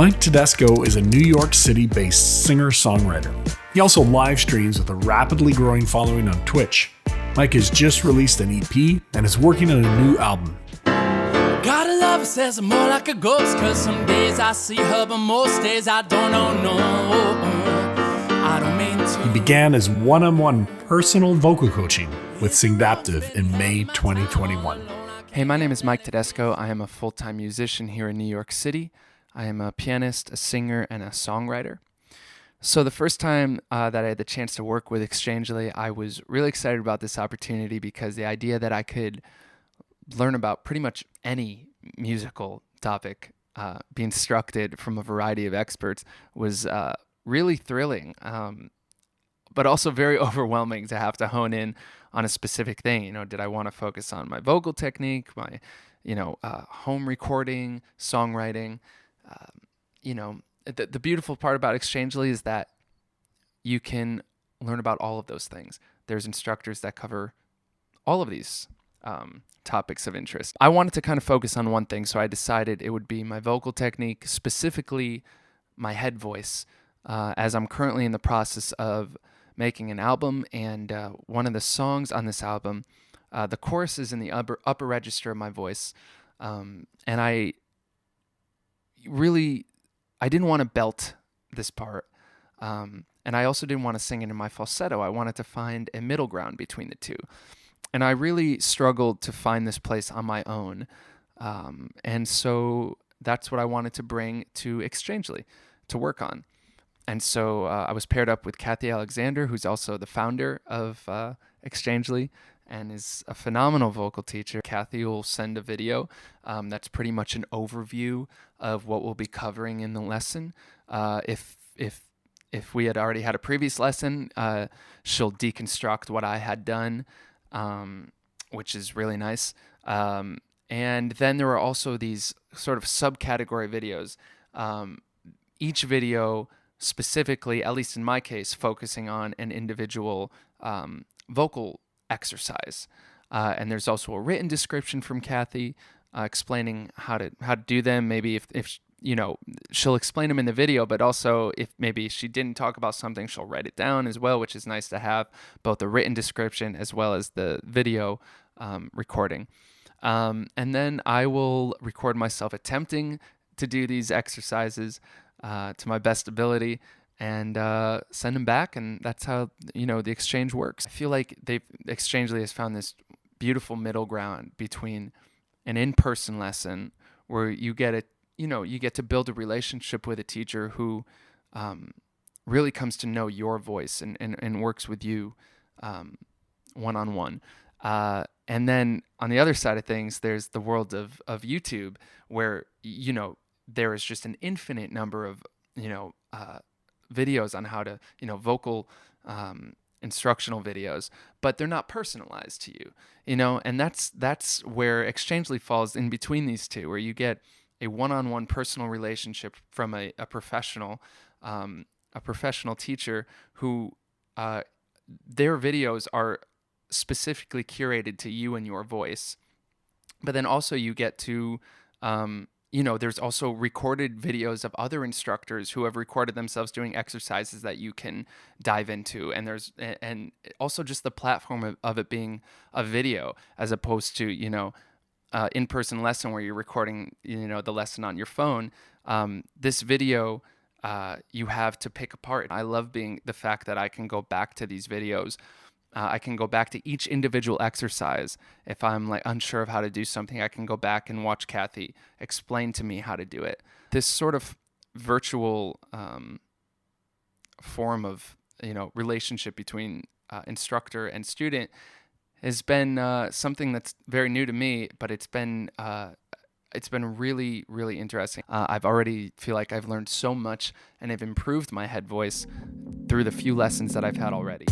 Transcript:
Mike Tedesco is a New York City-based singer-songwriter. He also live streams with a rapidly growing following on Twitch. Mike has just released an EP and is working on a new album. Gotta love her, says I'm more like a ghost, cause some days I see her, but most days I don't know, I don't mean to. He began his one-on-one personal vocal coaching with Singdaptive in May 2021. Hey, my name is Mike Tedesco. I am a full-time musician here in New York City. I am a pianist, a singer, and a songwriter. So the first time that I had the chance to work with Exchangely, I was really excited about this opportunity because the idea that I could learn about pretty much any musical topic, be instructed from a variety of experts, was really thrilling, but also very overwhelming to have to hone in on a specific thing. You know, did I want to focus on my vocal technique, my, home recording, songwriting? The beautiful part about Exchangely is that you can learn about all of those things. There's instructors that cover all of these topics of interest. I wanted to kind of focus on one thing, so I decided it would be my vocal technique, specifically my head voice, as I'm currently in the process of making an album, and one of the songs on this album, the chorus is in the upper register of my voice, and I didn't want to belt this part, and I also didn't want to sing it in my falsetto. I wanted to find a middle ground between the two. And I really struggled to find this place on my own. And so that's what I wanted to bring to Exchangely to work on. And so I was paired up with Kathy Alexander, who's also the founder of Exchangely and is a phenomenal vocal teacher. Kathy will send a video that's pretty much an overview of what we'll be covering in the lesson. If we had already had a previous lesson, she'll deconstruct what I had done, which is really nice. And then there are also these sort of subcategory videos. Each video specifically, at least in my case, focusing on an individual vocal exercise. And there's also a written description from Kathy explaining how to do them. Maybe if she'll explain them in the video, but also if maybe she didn't talk about something, she'll write it down as well, which is nice to have both the written description as well as the video recording. And then I will record myself attempting to do these exercises to my best ability and send them back, and that's how the exchange works. I feel like Exchangely has found this beautiful middle ground between an in-person lesson where you get to build a relationship with a teacher who really comes to know your voice and works with you one-on-one. And then on the other side of things, there's the world of YouTube where, there is just an infinite number of, videos on how to, vocal instructional videos, but they're not personalized to you, and that's where Exchangely falls in between these two, where you get a one-on-one personal relationship from a professional teacher who their videos are specifically curated to you and your voice. But then also you get to there's also recorded videos of other instructors who have recorded themselves doing exercises that you can dive into. And there's also just the platform of it being a video as opposed to, in-person lesson where you're recording, the lesson on your phone. This video, you have to pick apart. I love the fact that I can go back to these videos. I can go back to each individual exercise. If I'm unsure of how to do something, I can go back and watch Kathy explain to me how to do it. This sort of virtual form of relationship between instructor and student has been something that's very new to me, but it's been really, really interesting. I've already feel like I've learned so much and have improved my head voice through the few lessons that I've had already.